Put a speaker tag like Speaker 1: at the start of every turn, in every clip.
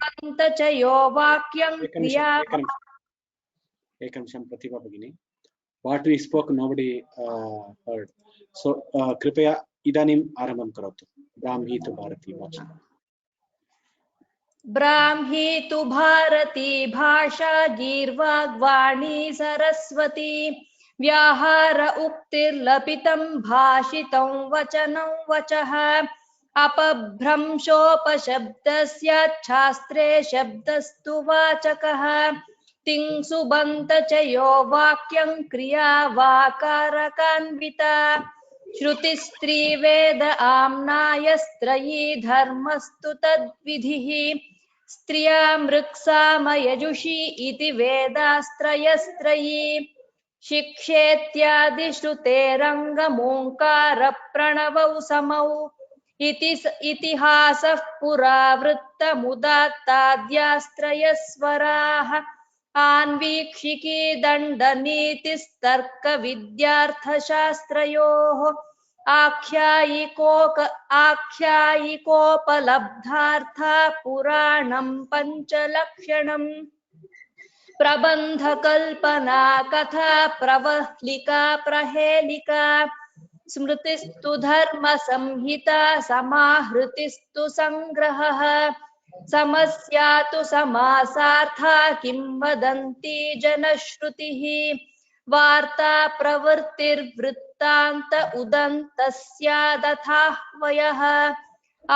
Speaker 1: सुबन्त च यो वाक्यं क्रिया
Speaker 2: एकनिमिषं प्रतिभा भगिनी. What we spoke nobody heard. So कृपया इदानीम् आरम्भं करोतु. ब्राह्मी तु भारती भाषा.
Speaker 1: ब्राह्मी तु भारती भाषा गीर्वाग्वाणी सरस्वती व्याहार उक्तिर्लपितं भाषितं वचनं वचः अपभ्रंशोपशब्दस्याच्छास्त्रे शब्दस्तु वाचकः तिंसुबन्त च यो वाक्यं क्रिया वाकारकान्विता श्रुतिस्त्री वेद आम्नायस्त्रयी धर्मस्तु तद्विधिः स्त्रिया मृक्सामयजुषी इति वेदास्त्रयस्त्रयी शिक्षेत्यादि श्रुतेरङ्गमोङ्कार प्रणवौ समौ इतिहासः पुरावृत्तमुदात्ताद्यास्त्रयस्वराः आन्वीक्षिकी दण्डनीतिस्तर्क विद्यार्थशास्त्रयोः आख्यायिकोपलब्धार्था पुराणं पञ्चलक्षणम् प्रबन्धकल्पना कथा प्रवलिका प्रहेलिका स्मृतिस्तु धर्मसंहिता समाहृतिस्तु संग्रहः समस्या तु समासार्था किंवदन्ती जनश्रुतिः वार्ता प्रवृत्तिर्वृत्तान्त उदन्तस्यादथाह्वयः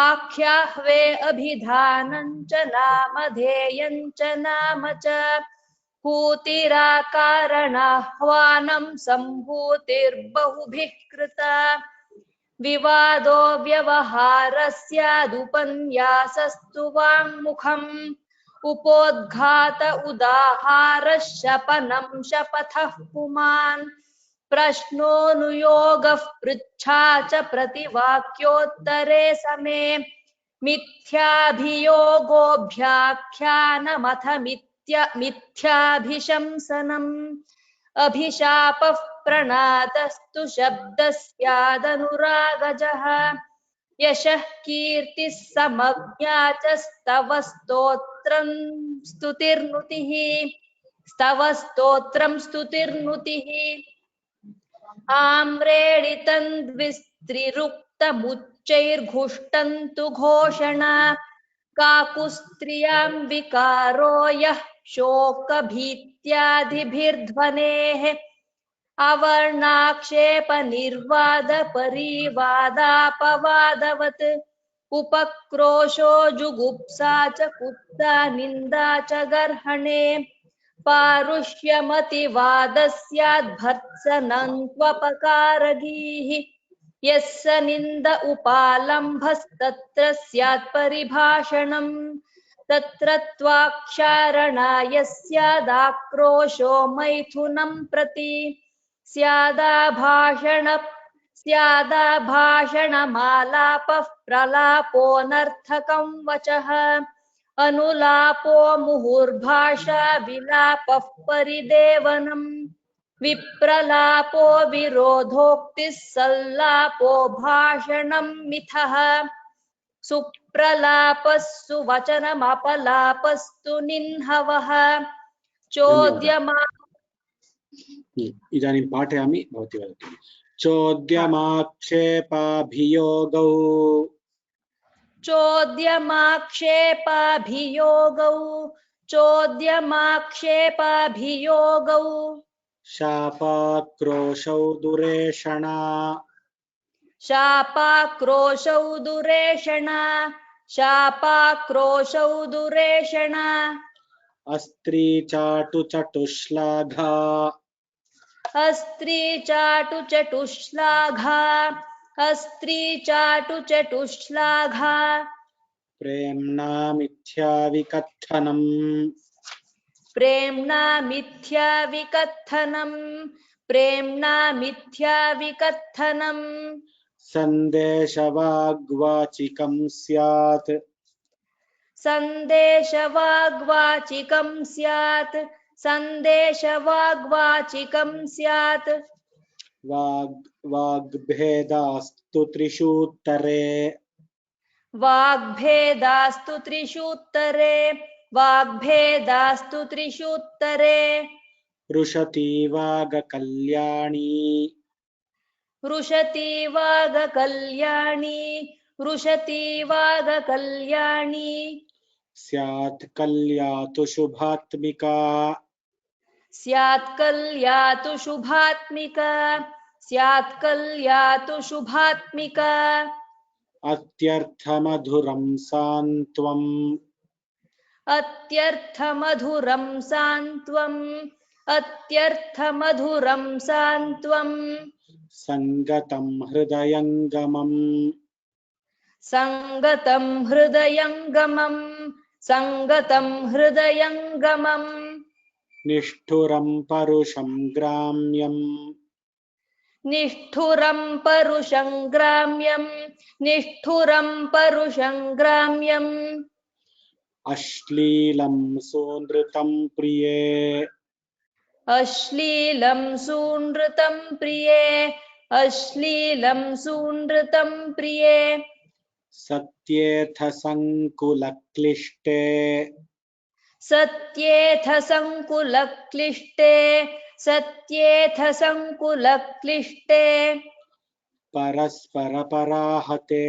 Speaker 1: आख्याह्वे अभिधानं च नामधेयं च नाम च भूतिराकारणाह्वानं सम्भूतिर्बहुभिः कृता विवादो व्यवहारस्यादुपन्यासस्तु वाङ्मुखम् उपोद्घात उदाहारः शपनं शपथः पुमान् प्रश्नोऽनुयोगः पृच्छा च प्रतिवाक्योत्तरे समे मिथ्याभियोगोऽभ्याख्यानमथ मिथ्याभिशंसनम् अभिशापः प्रणीतस्तु शब्दस्यादनुरागजः यशः कीर्तिः समज्ञा च स्तव स्तोत्रं स्तुतिर्नुतिः आम्रेडितं द्विस्त्रिरुक्तमुच्चैर्घुष्टन्तु घोषणा काकुस्त्रियां विकारो यः शोकभीत्यादिभिर्ध्वनेः अवर्णाक्षेपनिर्वाद परिवादापवादवत् उपक्रोशो जुगुप्सा च कुत्सा निन्दा च गर्हणे पारुष्यमतिवादस्याद्भर्त्सनन्त्वपकारगीः यस्य निन्द उपालम्भस्तत्र स्यात् परिभाषणम् तत्र त्वाक्षारणा स्यादाक्रोशो मैथुनं प्रति स्यादाभाषणमालापः प्रलापोऽनर्थकं वचः अनुलापो मुहुर्भाषा विलापः परिदेवनम् विप्रलापो विरोधोक्तिः सल्लापो भाषणं मिथः सुप्रलापस्सु वचनमपलापस्तु निह्नवः चोद्यमा
Speaker 2: इदानीं पाठयामि भवती वदतु चोद्यमाक्षेपाभियोगौ शापाक्रोशौ दुरेषणा अस्त्रीचाटुचटुश्लाघा प्रेम्णा मिथ्याविकथनम् संदेशवाग्वाचिकं स्यात् वाग्भेदास्तु त्रिषूत्तरे
Speaker 1: वाग्भेदास्तु त्रिषूत्तरे वाग्भेदास्तु त्रिषूत्तरे
Speaker 2: रुशती वागकल्याणी
Speaker 1: रुशती वागकल्याणी रुशती वागकल्याणी
Speaker 2: स्यात् कल्यातु शुभात्मिका
Speaker 1: स्यात् कल्यातु शुभात्मिका स्यात् कल्यातु शुभात्मिका
Speaker 2: अत्यर्थमधुरं सान्त्वम्
Speaker 1: अत्यर्थमधुरं सान्त्वम् अत्यर्थमधुरं सान्त्वम्
Speaker 2: संगतं हृदयंगमम्
Speaker 1: संगतं हृदयंगमम् संगतं हृदयंगमम्
Speaker 2: निष्ठुरं परुषं ग्राम्यम्
Speaker 1: निष्ठुरं परुषं ग्राम्यम् निष्ठुरं परुषं ग्राम्यम्
Speaker 2: अश्लीलं सूनृतं प्रिये
Speaker 1: अश्लीलं सूनृतं प्रिये अश्लीलं सूनृतं प्रिये
Speaker 2: सत्येथ संकुलक्लिष्टे
Speaker 1: सत्येथ संकुलक्लिष्टे सत्येथ संकुलक्लिष्टे
Speaker 2: परस्परपराहते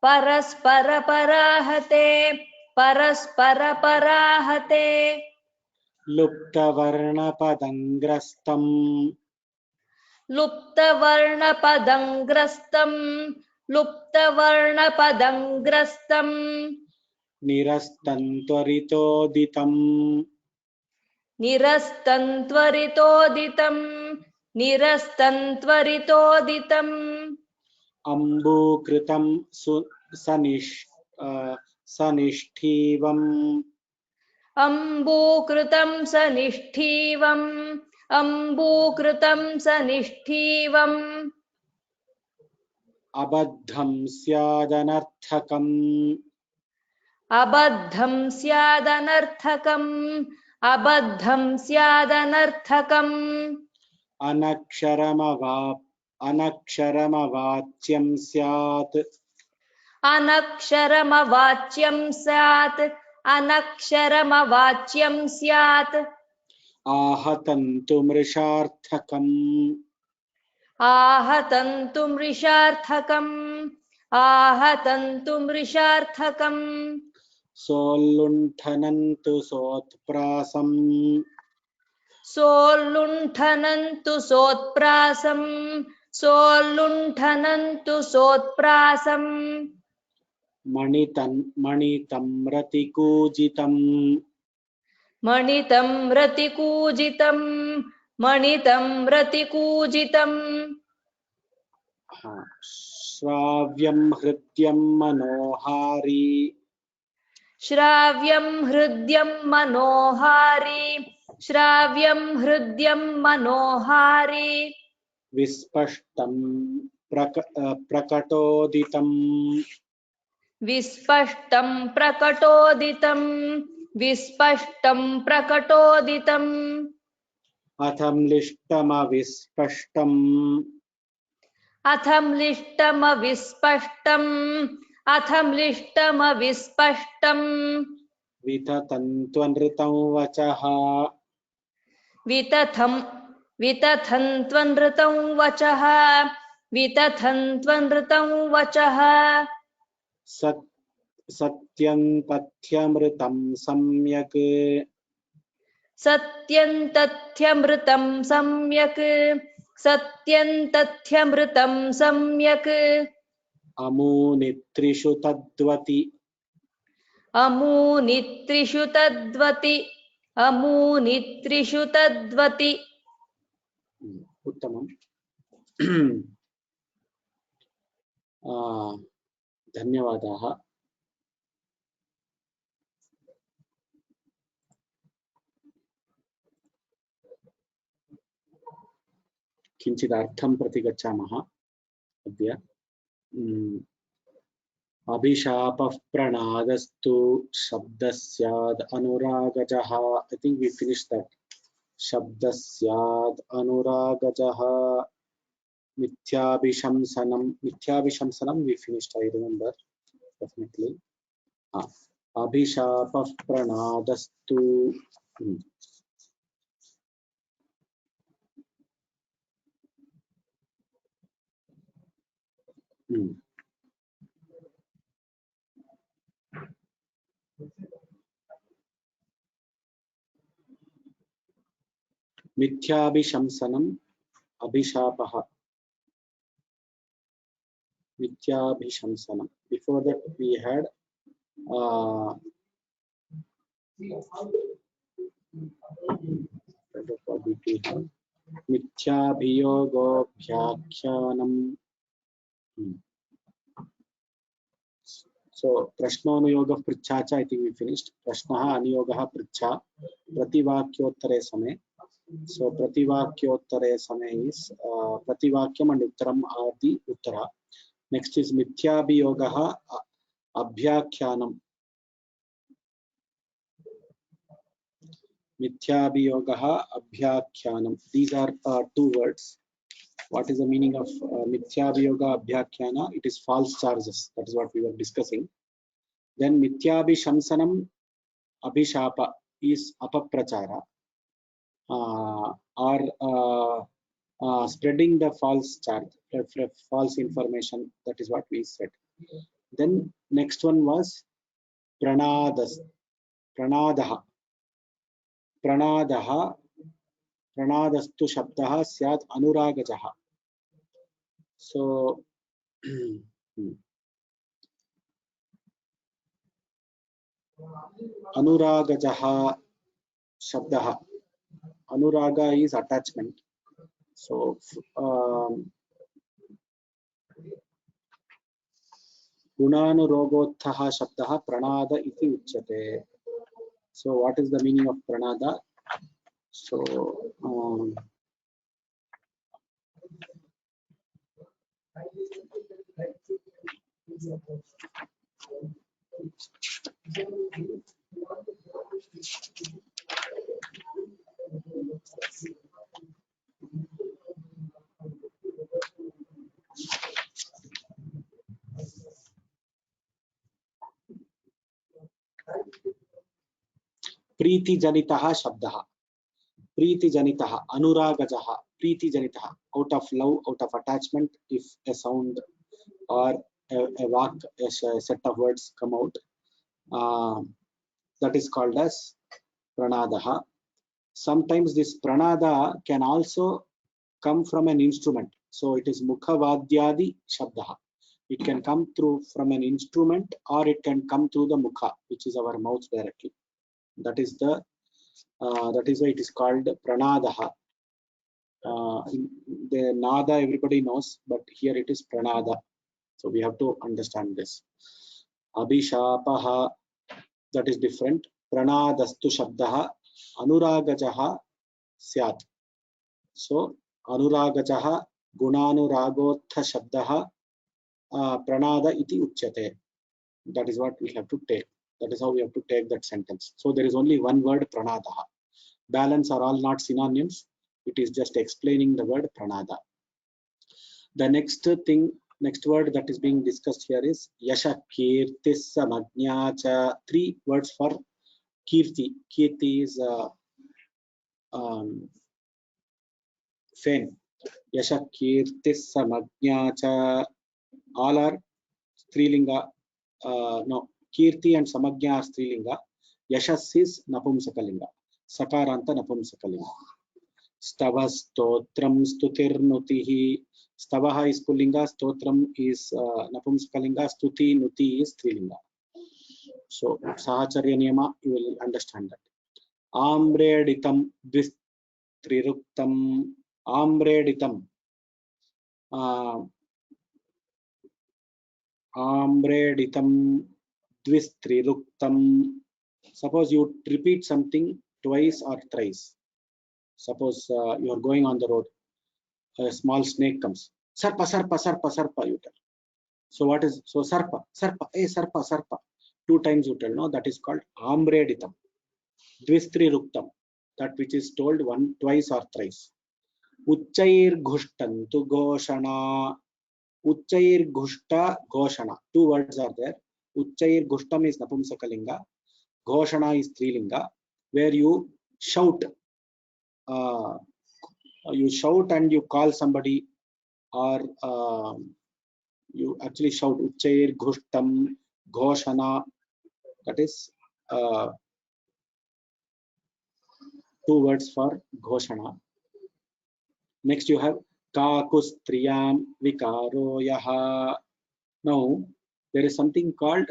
Speaker 1: परस्परपराहते परस्परपराहते
Speaker 2: लुप्तवर्णपदङ्ग्रस्तम्
Speaker 1: लुप्तवर्णपदङ्ग्रस्तम् लुप्तवर्णपदङ्ग्रस्तम्
Speaker 2: निरस्तन्त्वरितोदितम्
Speaker 1: निरस्तन्त्वरितोदितम् निरस्तन्त्वरितोदितम्
Speaker 2: अम्बूकृतं सनिष्ठीवम्
Speaker 1: अम्बूकृतं सनिष्ठीवम् अम्बूकृतं सनिष्ठीवम्
Speaker 2: अबद्धं स्यादनर्थकम्
Speaker 1: अबद्धं स्यादनर्थकम् अबद्धं स्यादनर्थकम्
Speaker 2: अनक्षरमवाच्यं स्यात्
Speaker 1: अनक्षरमवाच्यं स्यात् अनक्षरमवाच्यं स्यात्
Speaker 2: आहतन्तु मृषार्थकम्
Speaker 1: आहतन्तु मृषार्थकम् आहतन्तु मृषार्थकम्
Speaker 2: सोल्लुण्ठनन्तु सोत्प्रासम्
Speaker 1: सोल्लुण्ठनन्तु सोत्प्रासम् सोल्लुण्ठनन्तु सोत्प्रासम्
Speaker 2: मणितं रतिकूजितम्
Speaker 1: मणितं रतिकूजितम् मणितं रतिकूजितम्
Speaker 2: श्राव्यं हृद्यं मनोहारी
Speaker 1: श्राव्यं हृद्यं मनोहारी श्राव्यं हृद्यं मनोहारी
Speaker 2: विस्पष्टं प्रकटोदितम्
Speaker 1: विस्पष्टं प्रकटोदितम् विस्पष्टं प्रकटोदितम्
Speaker 2: अथम्लिष्टमविस्पष्टम्
Speaker 1: अथम्लिष्टमविस्पष्टम् अथम्लिष्टमविस्पष्टम्
Speaker 2: विततन्त्वनृतं वचः
Speaker 1: वितथन्त्वनृतं वचः वितथन्त्वनृतं वचः
Speaker 2: सत्यं तथ्यमृतं सम्यक्
Speaker 1: सत्यं तथ्यमृतं सम्यक् सत्यं तथ्यमृतं सम्यक्
Speaker 2: अमूनित्रिषु तद्वति
Speaker 1: अमूनित्रिषु तद्वति अमूनित्रिषु तद्वति
Speaker 2: उत्तमम् धन्यवादाः किञ्चित् अर्थं प्रति गच्छामः अद्य अभिशापः प्रणादस्तु शब्दस्याद् अनुरागजः I think we finished that शब्दस्याद् अनुरागजः मिथ्याभिशंसनं we finished I remember definitely. Abhishapah pranadastu. Mithyabhishamsanam abhishapah. Mithyabhishamsanam. Before that we had Mithyabhiyogobhyakhyanam. So prashnanuyoga prichacha, I think we finished. Prashnaha aniyogaha pricha prativakyottare same. So prativakyottare same is prativakyam and uttaram are the uttara. Next is mithyabhiyogaha abhyakhyanam. Mithyabhiyogaha abhyakhyanam. These are two words. What is the meaning of mithyabhiyoga abhyakhyana? It is false charges. That is what we were discussing. Then mithyabhishamsanam abhishapa is apaprachara, or spreading the false charge, false information. That is what we said. Then next one was pranadastu shabdaha syat anuragajaha. So anuragajaha shabdaha. Anuraga is attachment. So gunanurogothaha shabdaha pranada iti uchyate. So what is the meaning of pranada? So Preeti janitaha shabdaha. Preeti janitaha, anuragajaha, preeti janitaha, out of love, out of attachment, if a sound or a vak, a set of words come out, that is called as pranadaha. Sometimes this pranada can also come from an instrument. So it is mukha-vadyadi shabdaha. It can come through from an instrument, or it can come through the mukha, which is our mouth directly. That is why it is called pranadaha. The nada everybody knows, but here it is pranada. So we have to understand this. Abhishapaha, that is different. Pranadastu shabdaha anuragajaha syat. So anuragajaha gunanuragotha shabdaha pranada iti uchyate. That is what we have to take. That is how we have to take that sentence. So there is only one word pranadaha. Balance are all not synonyms. It is just explaining the word pranada. The next word that is being discussed here is yasha kirti samajna cha. 3 words for kirti. Kirti is fame. Yasha kirti samajna cha. All are strilinga. No, kirti and samajna are strilinga. Yashas is napumsakalinga. Sakaranta napumsakalinga. Stava stotram stutirnutihi. Stavaha is pullinga, stotram is napumsakalinga, stuti nuti is strilinga. So sahacharya niyama, you will understand that. Amreditam dvistriruktam. Amreditam. Amreditam dvistriruktam. Suppose you repeat something twice or thrice. Suppose you are going on the road. A small snake comes. Sarpa, sarpa, sarpa, sarpa, you tell. So what is, so sarpa, sarpa, sarpa, sarpa. 2 times you tell, no, that is called amreditam. Dvistri ruktam, that which is told twice or thrice. Uchair ghushtantu goshana. Uchair ghushta goshana. 2 words are there. Uchchair Gushtam is Napumsakalinga. Ghoshana is Strilinga, where you shout. You shout and you call somebody, or you actually shout. Uchchair Gushtam Ghoshana. That is 2 words for Ghoshana. Next you have Kakustriyam Vikaro Yaha. Now there is something called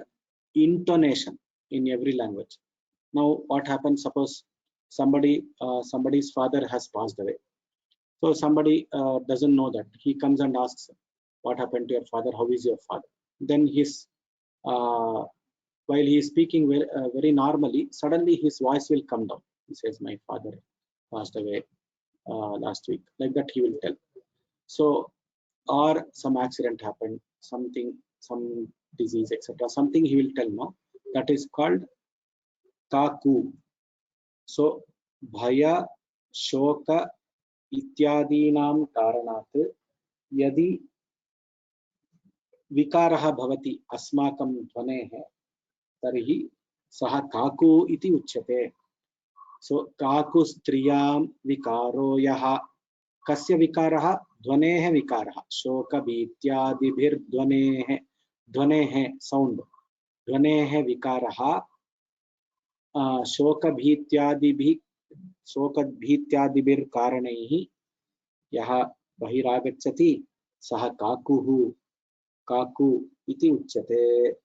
Speaker 2: intonation in every language. Now what happens, suppose somebody's father has passed away. So somebody doesn't know that. He comes and asks, what happened to your father? How is your father? Then his while he is speaking very normally, suddenly his voice will come down. He says, my father passed away last week. Like that he will tell. So, or some accident happened, something, some disease, etc. Something he will tell now. That is called kaku. So, bhaya, shoka, ityadinam karanat yadi vikarah bhavati asmakam dhvanehe tarhi saha kaku iti uchyate. So, kaku striyam vikaro yaha. Kasya vikarah? Dhvanehe vikarah. Shoka bhityadibhir dhvanehe. Dhvanehe sound. Dhvanehe vikarah. Shoka bhityadibhir karanaihi yaha bahiragacchati saha kakuhu. Kaku iti uchyate.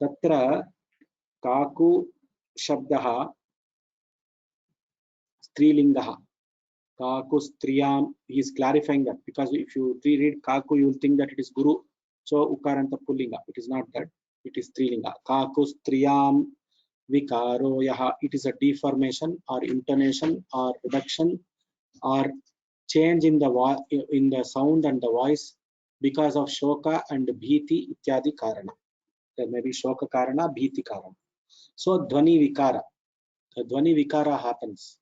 Speaker 2: Tatra kaku shabdaha strilingaha. Kaku striyam, he is clarifying that, because if you read kaku, you will think that it is guru. So ukaranta pullinga. It is not that. It is strilinga. Kaku striyam vikaro yaha. It is a deformation or intonation or reduction or change in the sound and the voice because of shoka and bhiti ityadi karana. There may be shoka karana, bhiti karana. So dhvani vikara. The dhvani vikara happens.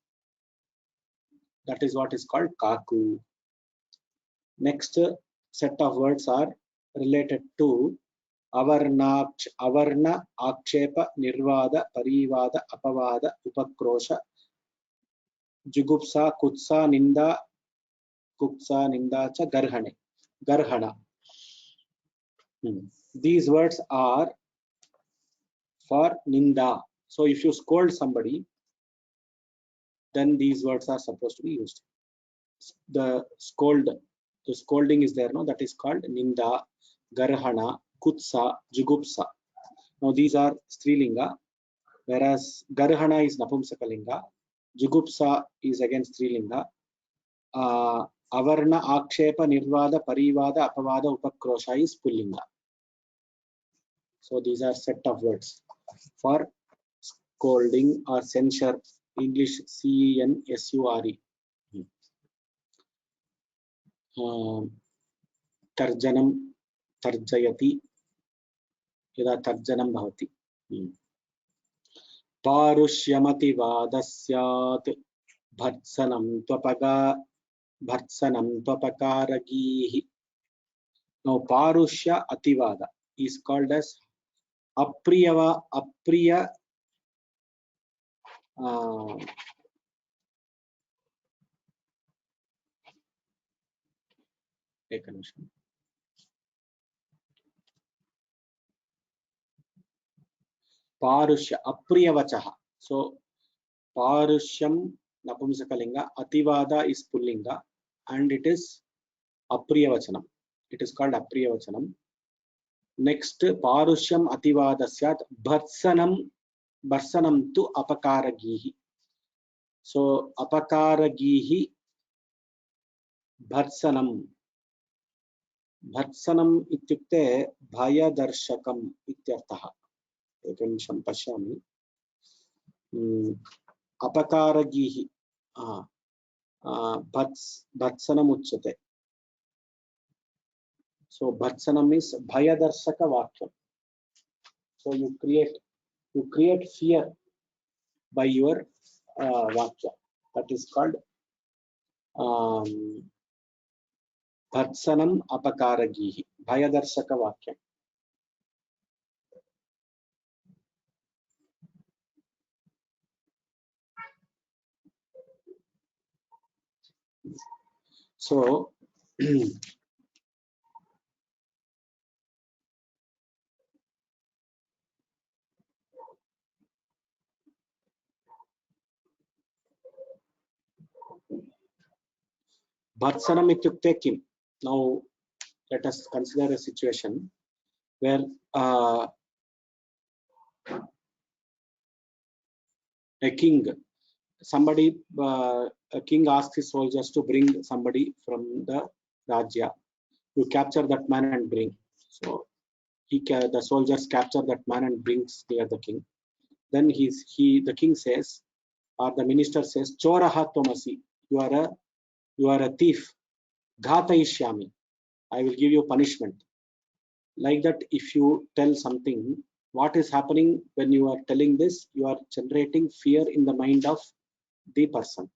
Speaker 2: That is what is called kaku. Next set of words are related to avarna, akshepa, nirvada, parivada, apavada, upakrosha, jugupsa, kutsa, ninda, kuksa, ninda cha garhana. These words are for ninda. So if you scold somebody, then these words are supposed to be used. The scolding is there, no? That is called ninda, garhana, kutsa, jugupsa. Now these are strilinga, whereas garhana is napumsakalinga, jugupsa is again strilinga, avarna, akshepa, nirvada, parivada, apavada, upakrosha is pullinga. So these are set of words for scolding or censure. English censure. Tarjanam, tarjayati, यदा तर्जनं भवति. पारुष्यमति वादस्यात् भर्त्सनं त्वपकारगीः. Now parushya ativada is called as apriya Parushya, apriyavachaha. So Parushyam napumsakalinga, ativada is pullinga, and it is apriyavachanam. It is called apriyavachanam. Next, Parushyam ativadasyat bharsanam tu apakaragihi. So apakaragihi bharsanam. Bharsanam ityukte bhayadarshakam ityarthaha. एकनिमिषं पश्यामि. अपकारगीः भत्सनम् उच्यते. So bhatsanam is bhayadarshaka vakyam. So you create fear by your vakya. That is called bhatsanam apakaragihi, bhayadarshaka vakyam. So Bhatsanam ityukte kim? Now let us consider a situation where a king, a king asks his soldiers to bring somebody from the Rajya. You capture that man and bring. So the soldiers capture that man and brings near the king. Then the king says, or the minister says, Choraha Tomasi, you are a thief. Ghatayishyami, I will give you punishment. Like that, if you tell something, what is happening when you are telling this? You are generating fear in the mind of the person.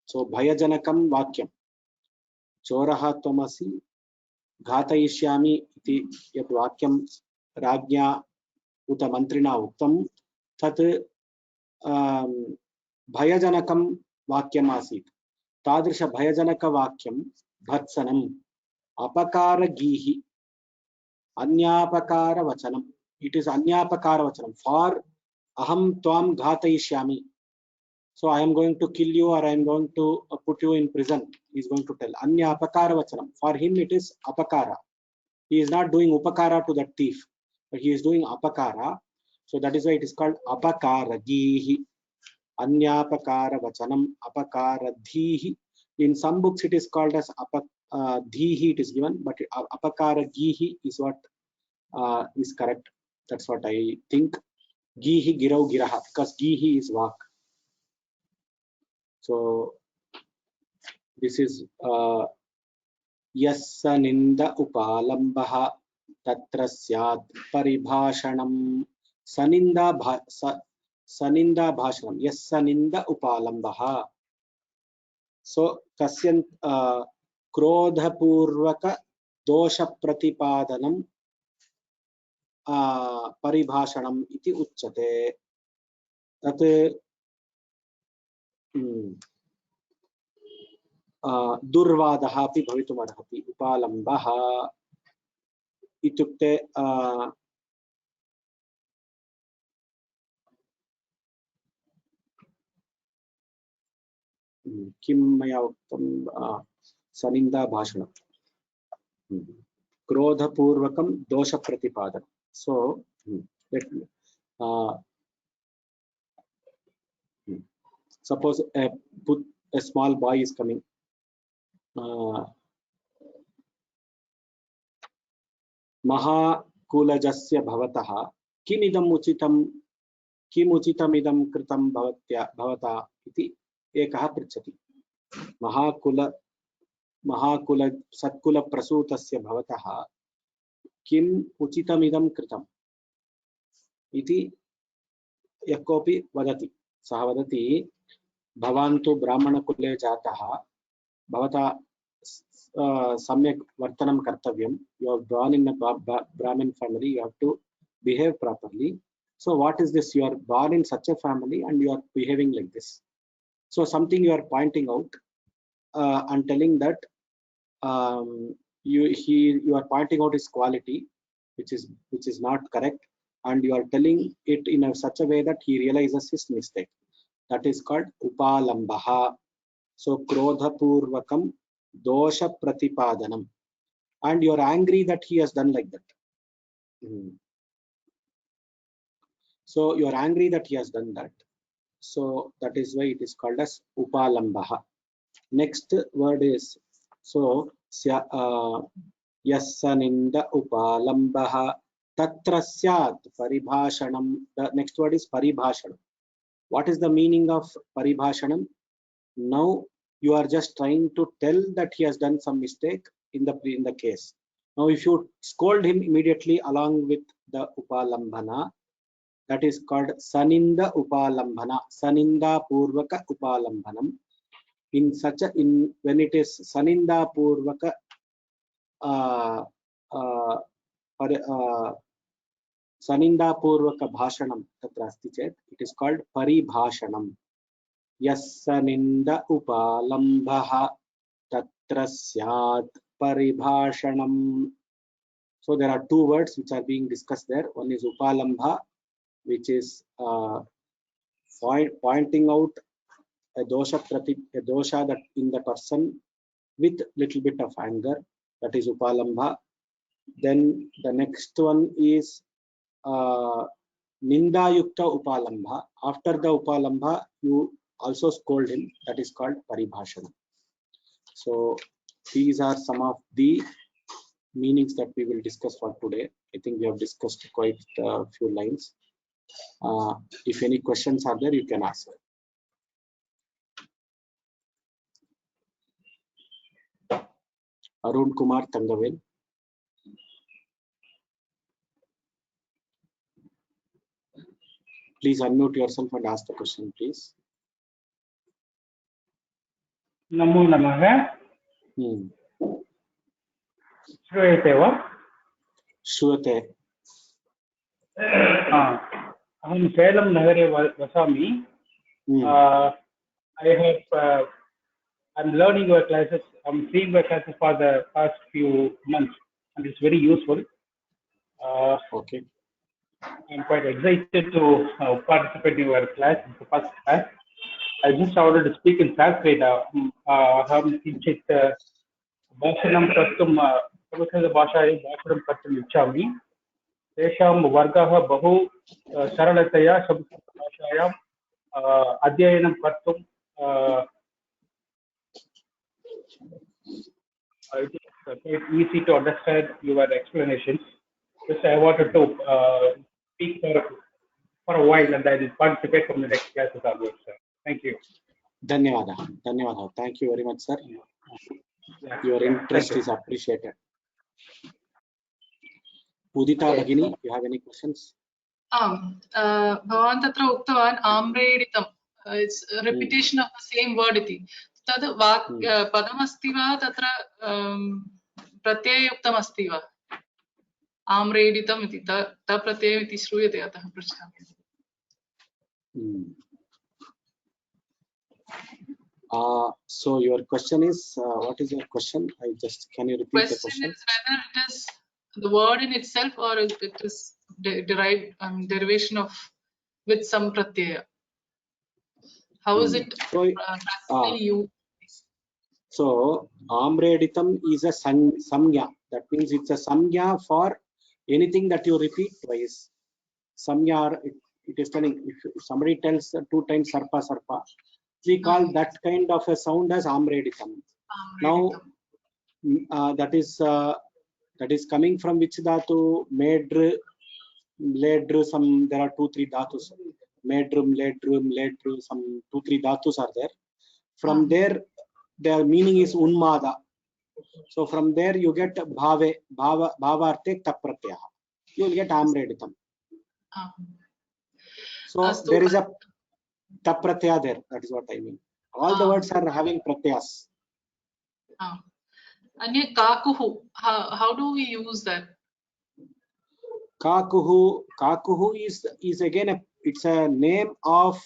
Speaker 2: So bhayajanakam vakyam. Choraha Tomasi Ghatayishyami iti yad vakyam Rajnya uta mantrina uktam tat bhayajanakam vakyam asit. Tadrisha bhayajanaka vakyam bhatsanam apakara gihi anyapakara vachanam. It is anyapakara vachanam. For aham tvam ghatayishyami. So I am going to kill you, or I am going to put you in prison. He is going to tell. Anyapakara vachanam. For him it is apakara. He is not doing upakara to that thief, but he is doing apakara. So that is why it is called apakara gihi. Anyapakara vachanam apakara dhihi. In some books it is called as dhihi, it is given, but apakara gihi is what is correct. That's what I think. Gihi girau giraha, because gihi is vak. So this is yassa ninda upalambah tatra syat paribhashanam. Saninda bhashanam. Yassa ninda upalambah. So kasyan krodha purvaka dosha pratipadanam paribhashanam iti uchyate. Tat दुर्वादः अपि भवितुमर्हति. उपालम्बः इत्युक्ते किं मया उक्तं, सनिन्दा भाषणं, क्रोधपूर्वकं दोषप्रतिपादनं. So suppose a small boy is coming. महाकुलजस्य भवतः किमिदम् उचितमिदं कृतं भवता इति एकः पृच्छति. सत्कुलप्रसूतस्य भवतः किम् उचितमिदं कृतम् इति यः कोऽपि वदति. सः वदति, भवान् तु ब्राह्मणकुले जातः, भवता सम्यक् वर्तनं कर्तव्यं. You are born in a Brahmin family, you have to behave properly. So what is this? You are born in such a family and you are behaving like this. So something you are pointing out and telling that you are pointing out his quality, which is not correct, and you are telling it in such a way that he realizes his mistake. That is called upalambaha. So krodha purvakam dosha pratipadanam, and you are angry that he has done like that. So you are angry that he has done that. So that is why it is called as upalambaha. Next word is, so yassaninda upalambaha tatra syat paribhashanam. The next word is paribhashanam. What is the meaning of paribhashanam? Now you are just trying to tell that he has done some mistake in the case. Now if you scold him immediately along with the upalambhana, that is called saninda upalambhana. Saninda purvaka upalambhanam. When it is saninda purvaka saninda purvaka bhashanam tatra asti chet, it is called paribhashanam. Yassaninda upalambah. tatra syat paribhashanam. So there are two words which are being discussed there. One is upalambha, which is pointing out a dosha that in the person with little bit of anger. That is upalambha. Then the next one is Ninda Yukta Upalambha. After the Upalambha, you also scold him. That is called Paribhashana. So these are some of the meanings that we will discuss for today. I think we have discussed quite a few lines. If any questions are there, you can ask. Arun Kumar Tangavel. Please unmute yourself and ask the question, please.
Speaker 3: नमो नमः. श्रूयते वा?
Speaker 2: श्रूयते.
Speaker 3: अहं सेलं नगरे वसामि. I'm learning your classes. I'm seeing your classes for the past few months, and it's very useful.
Speaker 2: Okay.
Speaker 3: I'm quite excited to participate in your class. It's the first class. I just wanted to speak in Sanskrit. अहं किञ्चित् भाषणं कर्तुं संस्कृतभाषायां भाषणं कर्तुम् इच्छामि. तेषां वर्गः बहु सरलतया संस्कृतभाषायां अध्ययनं कर्तुं it's easy to understand your explanations. Just I wanted to speak for a while, and I will participate from the next classes onwards, sir. Thank you.
Speaker 2: Dhanyawada. Thank you very much, sir. Your interest is appreciated. Udita Bhagini, you have any questions?
Speaker 4: भवान् तत्र उक्तवान् आम्रेडितम्. It's a repetition of the same word इति. तद् पदमस्ति वा तत्र प्रत्यययुक्तम् अस्ति वा? आम्रेडितम् इति तप्रत्ययम् इति श्रूयते, अतः पृच्छामि.
Speaker 2: So your question is, what is your question? Can you repeat the question?
Speaker 4: Question is whether it is the word in itself or it is derived derivation of with some pratyaya. How is it practically used?
Speaker 2: So Amreditam is a samgya. That means it's a samgya for anything that you repeat twice. Samgya, it is telling, if somebody tells 2 times sarpa sarpa, we call that kind of a sound as Amreditam. Now that is coming from which dhatu? Medru, ledru, some there are 2-3 dhatus. Medrum, ledrum, ledru, some 2-3 dhatus are there. From there, their meaning is unmada. So from there you get bhave, bhavarte tapratyah. You will get Amreditam. So there is a tapratyah there. That is what I mean. All the words are having pratyas.
Speaker 4: And kakuhu, how do we use that?
Speaker 2: Kakuhu is again it's a name of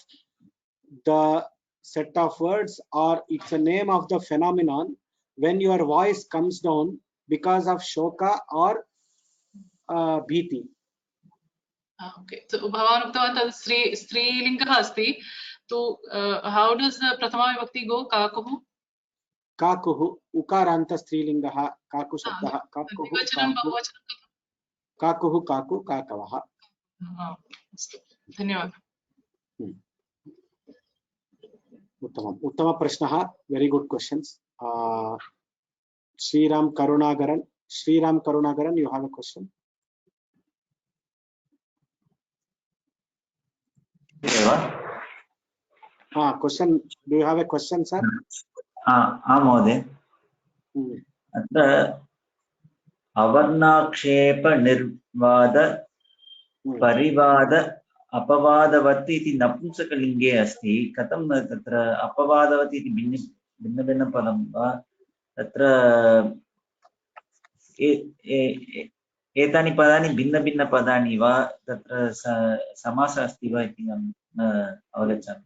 Speaker 2: the set of words, or it's a name of the phenomenon when your voice comes down because of shoka or bhiti.
Speaker 4: Okay, so bhavan uktavant tad strilingah asti. So how does the prathama vibhakti go? Kakuhu.
Speaker 2: Kakuhu ukaranta strilingah kaku shabdah kakuhu kakuhu kaku kakavah.
Speaker 4: Dhanyawad.
Speaker 2: Uttama prashnaha. Very good questions. Sriram Karunagaran, you have a question? Question. Do you have a question, sir?
Speaker 5: महोदय. अत्र अवर्णाक्षेप निर्वाद परिवाद अपवादवत् इति नपुंसकलिङ्गे अस्ति. कथं तत्र अपवादवत् इति भिन्न पदं वा? तत्र एतानि पदानि भिन्न पदानि वा? तत्र समासः अस्ति वा इति न अवगच्छामि.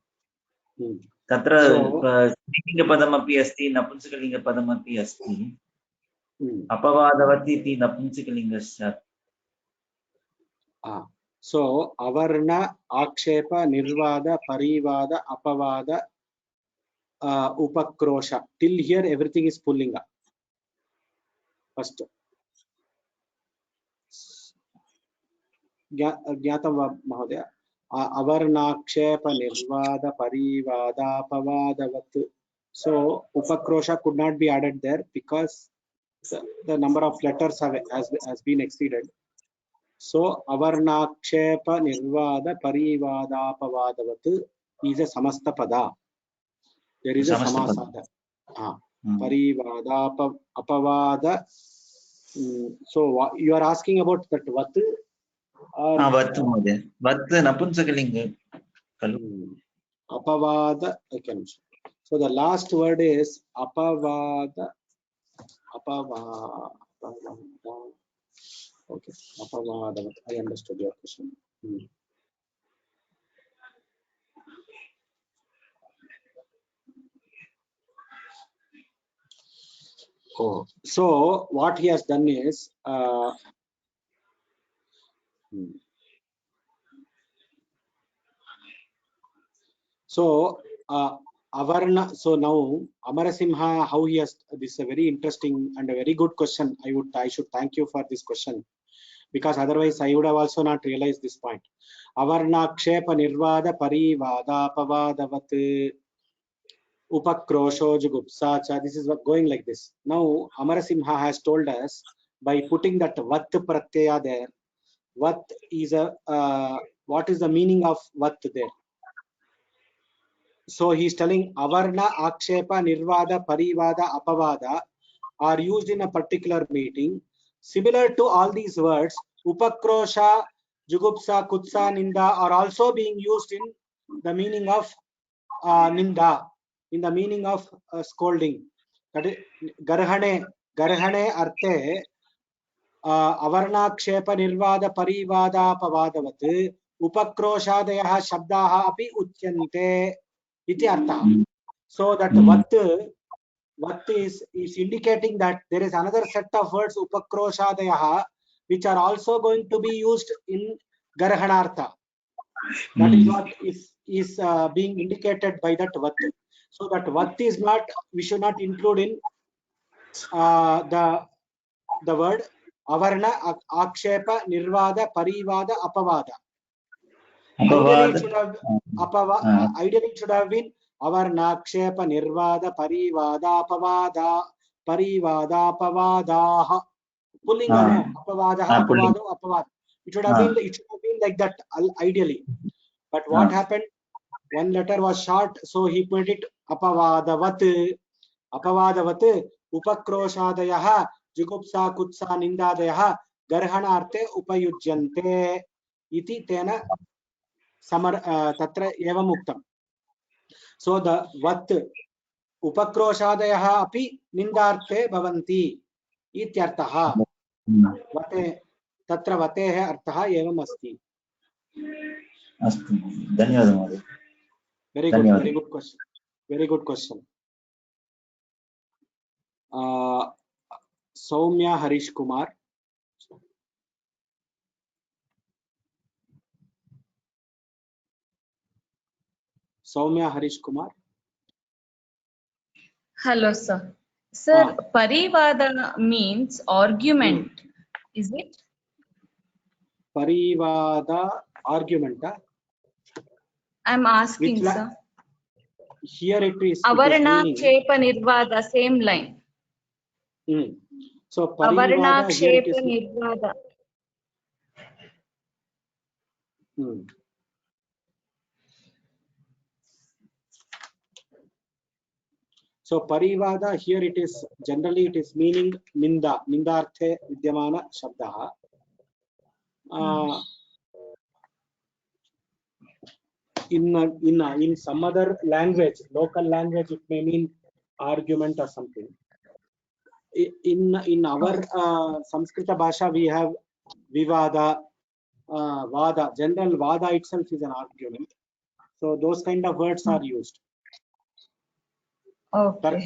Speaker 5: तत्र
Speaker 2: So-
Speaker 5: स्त्रीलिङ्गपदमपि अस्ति नपुंसकलिङ्गपदमपि अस्ति अपवादवत् इति नपुंसकलिङ्गस्य
Speaker 2: So avarna akshepa nirvada parivada apavada upakrosha, till here everything is pullinga. First ज्ञातं वा महोदय? अवर्णाक्षेप निर्वाद परिवादापवादवत्. So upakrosha could not be added there because the number of letters has been exceeded. So avarnakshepa nirvada parivadapavadavat is a samasta pada. There is a samasada. Parivadapa apavada. So you are asking about that vat?
Speaker 5: वत् महोदय वत् नपुंसकलिङ्ग खलु
Speaker 2: apavada. Okay. So the last word is apavada. Okay, apavada. I understood your question. Oh, so what he has done is avarna. So now Amarasimha, how he has, this is a very interesting and a very good question. I should thank you for this question, because otherwise I would have also not realized this point. Avarnakshepa nirvada parivada apavadavat upakrosho jugupsacha. This is going like this. Now Amarasimha has told us, by putting that vat pratyaya there, what is what is the meaning of vat there? So he is telling avarna akshepa nirvada parivada apavada are used in a particular meeting. Similar to all these words, upakrosha, jugupsa, kutsa, ninda are also being used in the meaning of ninda, in the meaning of scolding. That is garhane arte avarnakshepa nirvada parivada apavadavat upakroshadayah shabdah api uchyante iti artha. So that vat is indicating that there is another set of words upakroshadayah which are also going to be used in garhanartha. That is what is being indicated by that vat. So that vat is not, we should not include in the word avarna akshepa nirvada parivada apavada. Ideally it should have ideally it should have been avarnakshepa nirvada parivada apavada parivadapavadaah. Pullinga no, apavadaha apavado apavad. It should have been like that ideally. But what happened? One letter was short, so he put it apavadavat. Apavadavat upakroshadayah jugupsa kutsa nindadayah garhanarte upayujyante iti tena tatra evam uktam. So the vat upakroshadayah api nindarte bhavanti ityartah. Vate tatra vateः अर्थः एवम् अस्ति.
Speaker 5: अस्तु, धन्यवादः महोदय.
Speaker 2: Very good question. Very good question. Soumya Harish Kumar. Soumya Harish Kumar.
Speaker 6: Hello, sir. Sir, parivada means argument, is it?
Speaker 2: Parivada argument.
Speaker 6: I'm asking, sir.
Speaker 2: Here it is.
Speaker 6: Avarna Kshepa Nirvada, same line.
Speaker 2: So
Speaker 6: Avarna Kshepa Nirvada.
Speaker 2: So parivada, here it is, generally it is meaning ninda, nindarthe vidyamana shabdaha. In some other language, local language, it may mean argument or something. In our Samskrita Bhasha, we have vivada, vada. General vada itself is an argument. So those kind of words are used.
Speaker 6: Okay.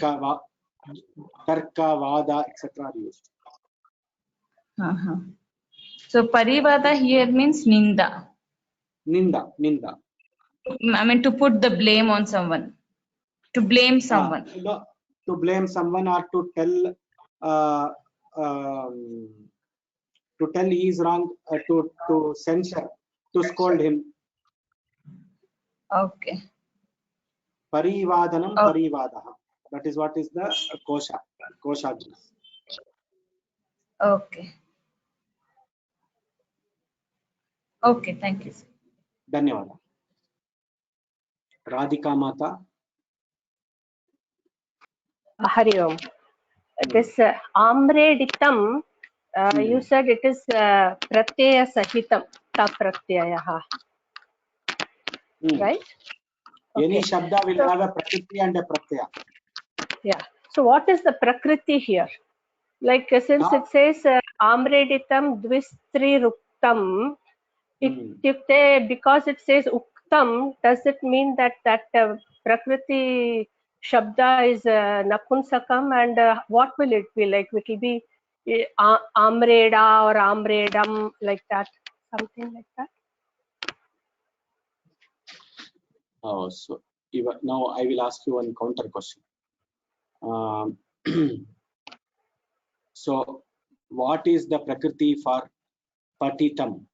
Speaker 2: Tarka, Vada, etc. are used.
Speaker 6: So parivada here means ninda.
Speaker 2: Ninda.
Speaker 6: I mean to put the blame on someone. To blame someone.
Speaker 2: No, to blame someone or to tell he is wrong, to censure, to scold him.
Speaker 6: Okay.
Speaker 2: Parivadanam,
Speaker 6: Oh.
Speaker 2: parivadaha. That is what is the kosha.
Speaker 6: Okay. Okay, thank you.
Speaker 2: Dhanyawad. Radhika Mata.
Speaker 7: Hari Om. This amreditam, you said it is pratyaya sahitam, ta pratyayaha. Right?
Speaker 2: Any
Speaker 7: Okay.
Speaker 2: shabda will have a prakriti and a pratyaya.
Speaker 7: Yeah. So what is the prakriti here? Like since it says amreditam dvistri ruktam, because it says uktam, does it mean that prakriti shabda is napunsakam, and what will it be like? It will be amreda or amredam, like that, something like that.
Speaker 2: Oh, so now I will ask you one counter question. So what is the prakriti for patitam?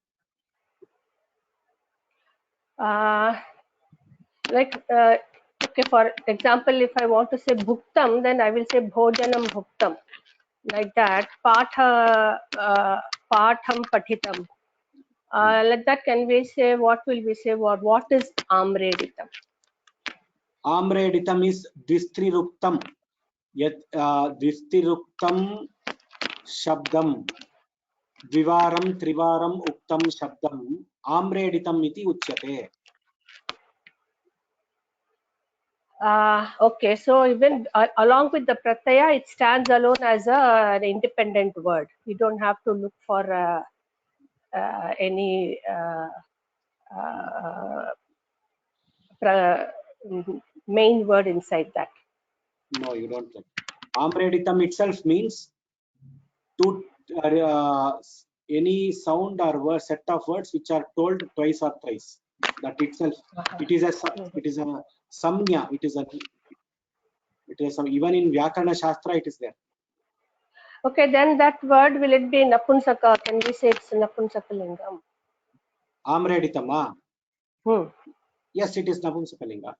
Speaker 7: Okay, for example, if I want to say bhuktam, then I will say bhojanam bhuktam, like that. Patham patitam, like that. Can we say, what will we say, what is amreditam?
Speaker 2: Amreditam is dvistriruktam. Yet dvistriruktam shabdam dvivaram trivaram uktam shabdam amreditam iti uchyate.
Speaker 7: Okay, so even along with the pratyaya, it stands alone as an independent word. You don't have to look for any main word inside that.
Speaker 2: No, you don't. Amreditam itself means to any sound or word, set of words which are told twice or thrice. That itself, it is a samnya. It is even in Vyakarana Shastra it is there.
Speaker 7: Okay, then that word, will it be napunsaka? Can we say it's napunsakalingam?
Speaker 2: Amreditama. Yes, it is napunsakalinga.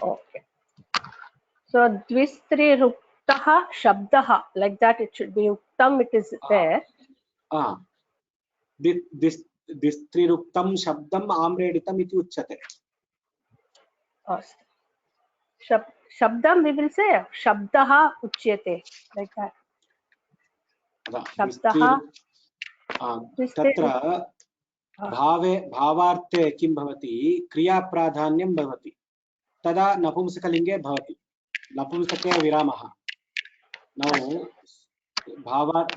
Speaker 7: Okay. So dvistri ruktaha shabdaha, like that it should be uktam, it is there.
Speaker 2: This triruktam shabdam amreditam iti uchyate.
Speaker 7: Shabdam we will say shabdaha uchyate, like that. Shabdaha.
Speaker 2: Tatra भावार्थे किं भवति क्रिया प्राधान्यं भवति तदा नपुंसकलिंगे भवति नपुंसके विरामः. Now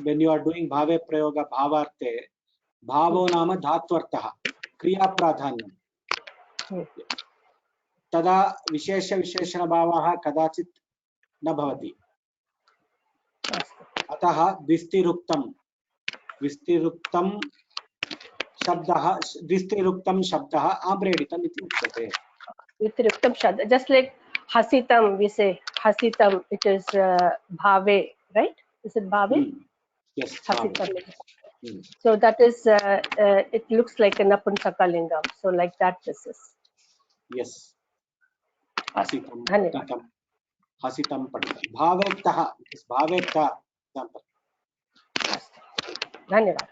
Speaker 2: when you are doing bhave prayoga bhavarte, bhavo नाम धात्वर्थः क्रिया प्राधान्यं तदा विशेष विशेषण भावः कदाचित् न भवति. अतः द्विस्तिरुक्तं शब्दः आम्रेडितम् इति उच्यते.
Speaker 7: Vitiruktam shabda, just like hasitam, we say hasitam, it is bhave, right? Is it bhave?
Speaker 2: Yes.
Speaker 7: Hasitam. So that is, it looks like a napunsakalingam. So like that this is.
Speaker 2: Yes. Hasitam patitam. Hasitam patitam. Bhavektah. It is bhavektah. Example.
Speaker 7: Dhanyavad.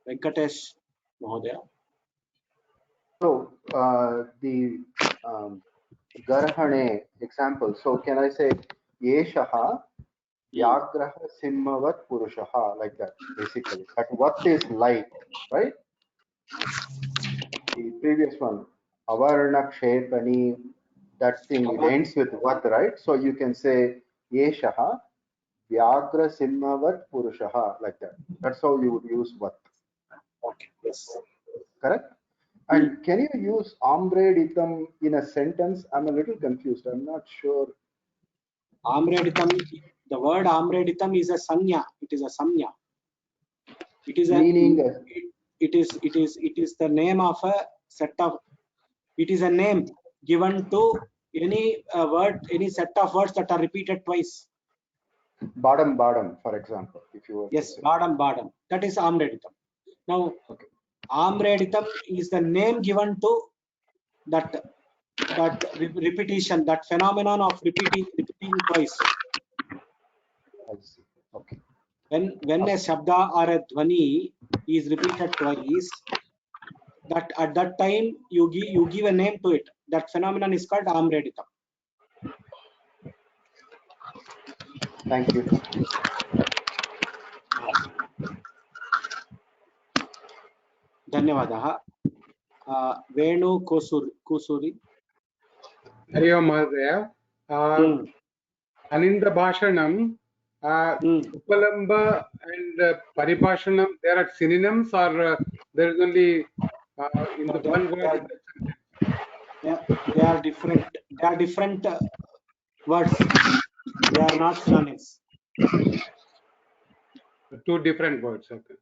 Speaker 2: Venkatesh Mahodaya.
Speaker 8: So the Garhane example. So can I say Yeshaha Vyagraha Simhavat Purushaha, like that basically. But what is light, right? The previous one, Avarna Kshepani, that thing, it ends with what, right? So you can say Yeshaha Vyagra Simhavat Purushaha, like that. That's how you would use vat.
Speaker 2: Okay. Yes.
Speaker 8: Correct? And can you use amreditam in a sentence? I'm a little confused. I'm not sure.
Speaker 2: Amreditam, the word amreditam is a sanya. It is a samya. It is
Speaker 8: Meaning
Speaker 2: it is the name of a set of. It is a name given to any word, any set of words that are repeated twice.
Speaker 8: Badam, for example, if you were
Speaker 2: yes, badam. That is amreditam. Now,
Speaker 8: okay.
Speaker 2: Amreditam is the name given to that repetition, that phenomenon of repeating twice.
Speaker 8: I see. Okay.
Speaker 2: When a shabda or a dhvani is repeated twice, that at that time you give a name to it. That phenomenon is called Amreditam.
Speaker 8: Thank you.
Speaker 2: Dhanyavadah. Venu Kusuri.
Speaker 9: Hari Om Mahadaya. Aninda Bhashanam, Upalamba and Paribhashanam, there are synonyms, or there is only in the one word?
Speaker 2: They are different. They are different words. They are not synonyms.
Speaker 9: Two different words. Okay.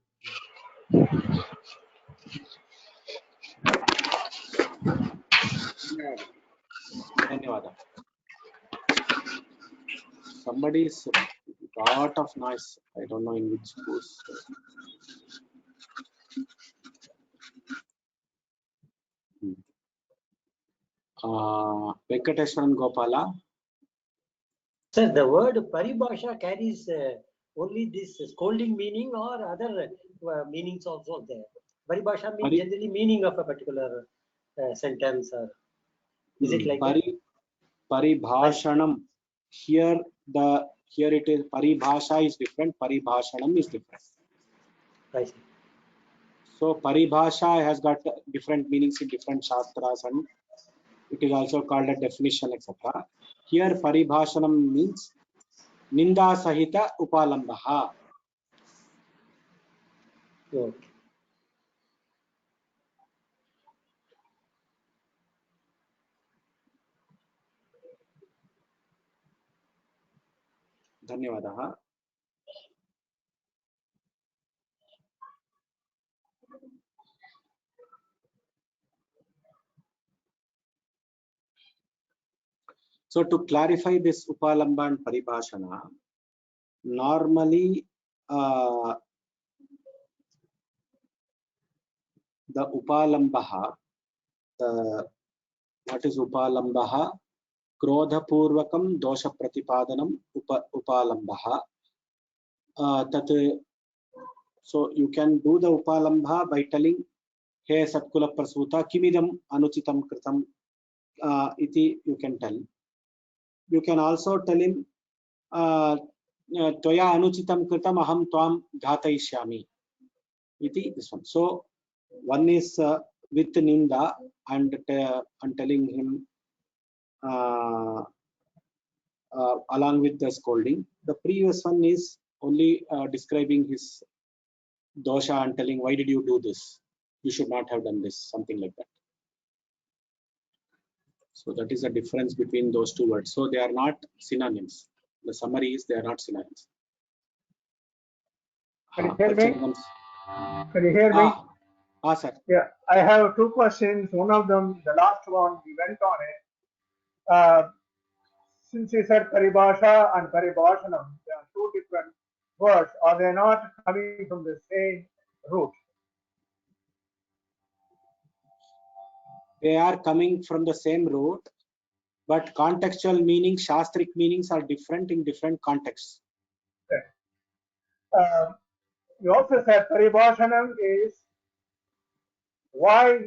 Speaker 2: Dhanyavadah. Somebody's lot of noise. I don't know in which course. Venkateshwaran Gopala.
Speaker 10: Sir, the word paribhasha carries only this scolding meaning, or other meanings also there? Paribhasha means generally meaning of a particular sentence, or is it like that?
Speaker 2: Paribhashanam. Here it is paribhasha is different. Paribhashanam is different.
Speaker 10: I see.
Speaker 2: So paribhasha has got different meanings in different shastras, and it is also called a definition, etc. Here paribhashanam means ninda sahita upalambaha.
Speaker 10: Okay.
Speaker 2: Dhanyavadah. So to clarify this upalamba and paribhashana, normally the upalambaha, what is upalambaha? Krodha purvakam dosha pratipadanam upalambaha. So you can do the upalambha by telling, Hey Satkula Prasuta, Kimidam Anuchitam Kritam, iti you can tell. You can also tell him, Toya Anuchitam Kritam Aham Tvam Ghatayishyami. Iti this one. So one is with Ninda and telling him along with the scolding. The previous one is only describing his dosha and telling, why did you do this? You should not have done this, something like that. So that is the difference between those two words. So they are not synonyms. The summary is they are not synonyms.
Speaker 11: Can you hear me? Can you hear me?
Speaker 2: Sir.
Speaker 11: Yeah, I have two questions. One of them, the last one, we went on it. Since you said paribhasha and paribhashanam, they are two different words. Are they not coming from the same root?
Speaker 2: They are coming from the same root, but contextual meanings, shastric meanings are different in different contexts.
Speaker 11: Okay. You also said paribhashanam is why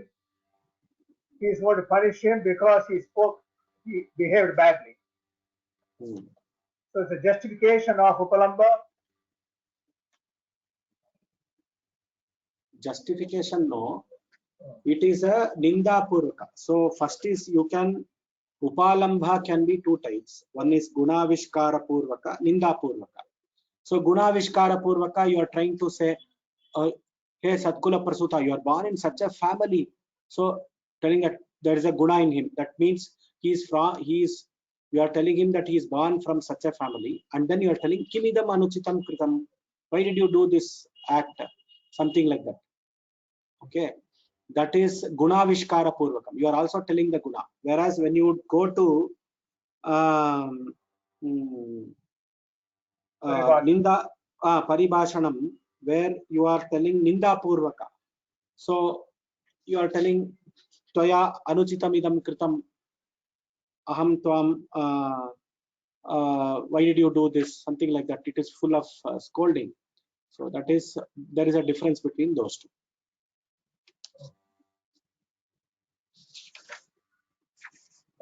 Speaker 11: he is going to punish him because he behaved badly. So it's a justification of upalamba.
Speaker 2: Justification, no. It is a ninda purvaka. So first is you can, upalambha can be two types. One is gunavishkara purvaka, ninda purvaka. So Gunavishkara Purvaka, you are trying to say, hey Satkula Prasuta, you are born in such a family. So telling that there is a guna in him. That means you are telling him that he is born from such a family, and then you are telling Kimidam Anuchitam Kritam. Why did you do this act? Something like that. Okay. That is Gunavishkara Purvakam. You are also telling the guna. Whereas when you go to Ninda Paribhashanam, where you are telling Ninda Purvaka. So you are telling Toya Anuchitam Idam Kritam Aham Tvam, why did you do this? Something like that. It is full of scolding. So that is, there is a difference between those two.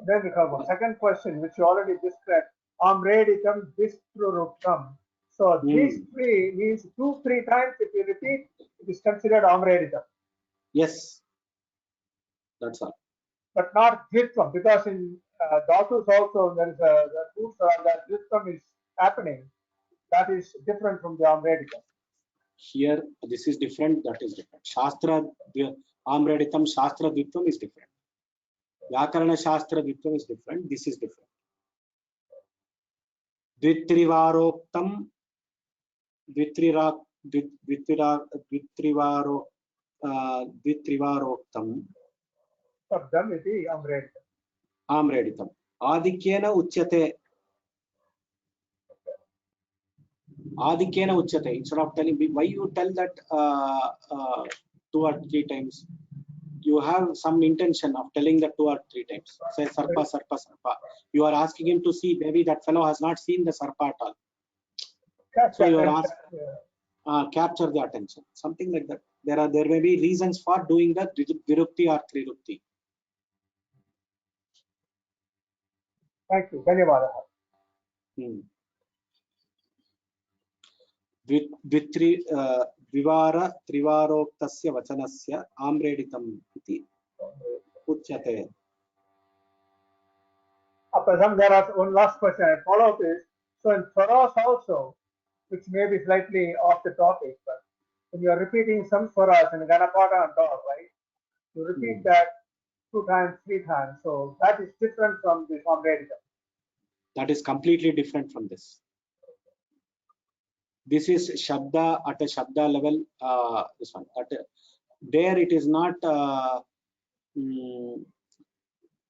Speaker 11: Then we have a second question, which you already described. Amreditam Vistruruktam. So these three means 2-3 times. If you repeat, it is considered Amreditam.
Speaker 2: Yes, that's all.
Speaker 11: But not Dritvam, because in Dhatus also there is a roots that Dritvam is happening. That is different from the Amreditam.
Speaker 2: Here, this is different, that is different. Shastra, Amreditam, Shastra Dritvam is different. Vyakarana Shastra Dritvam is different. This is different. Dvitrivaroktam, Dvitrivaroktam.
Speaker 11: Sabdam iti Amreditam.
Speaker 2: Amreditam. Adikyena Uchyate. Adikyena Uchyate. Instead of telling me, why you tell that 2 or 3 times? You have some intention of telling that 2 or 3 times. Say Sarpa, Sarpa, Sarpa. You are asking him to see. Maybe that fellow has not seen the Sarpa at all. So you are asking, capture the attention. Something like that. There may be reasons for doing the Virukti or Trirukti.
Speaker 11: Thank you. Dhanyavada.
Speaker 2: Vivara Trivaroktasya Vachanasya Amreditam iti Uchyate.
Speaker 11: There is one last question I follow up is, so in swaras also, which may be slightly off the topic, but when you are repeating some swaras in Ganapada and all, right? You repeat that 2 times, 3 times. So that is different from the Amreditam.
Speaker 2: That is completely different from this. This is Shabda at a Shabda level. This one. There it is not.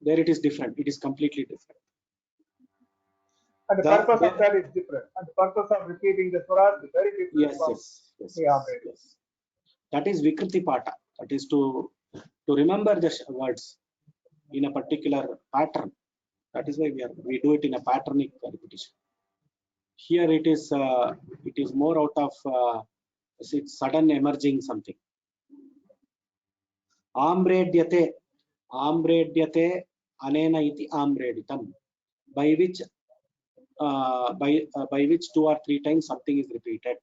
Speaker 2: There it is different. It is completely different.
Speaker 11: And the purpose of that is different. And the purpose of repeating the swaras is very different from the Amreditam.
Speaker 2: Yes. That is Vikriti Pata. That is to remember the words in a particular pattern. That is why we do it in a patternic repetition. Here it is more out of it's sudden emerging something. Amredyate anena iti amreditam, by which 2 or 3 times something is repeated.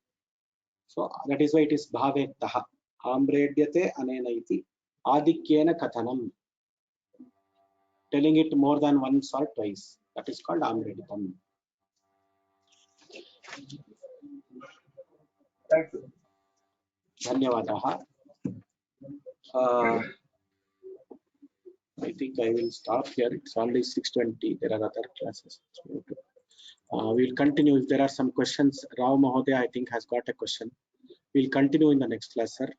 Speaker 2: So that is why it is bhavettaha. Amredyate anena iti adikyena kathanam. Telling it more than once or twice. That is called amreditam.
Speaker 11: Thank you.
Speaker 2: Dhanyavadaha. I think I will stop here. It's only 6:20. There are other classes. We'll continue. If there are some questions, Rao Mahodaya, I think, has got a question. We'll continue in the next class, sir.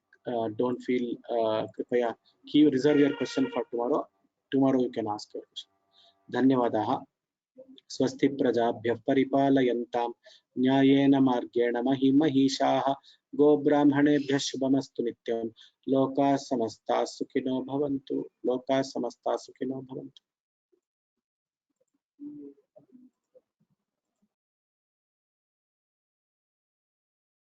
Speaker 2: Don't feel kripaya. Reserve your question for tomorrow. Tomorrow you can ask your question. Dhanyavadaha. Swasti prajabhyah paripalayantam nyayena margena mahimahishah go brahmanebhyah shubhamastu nityam loka samasta sukhino bhavantu.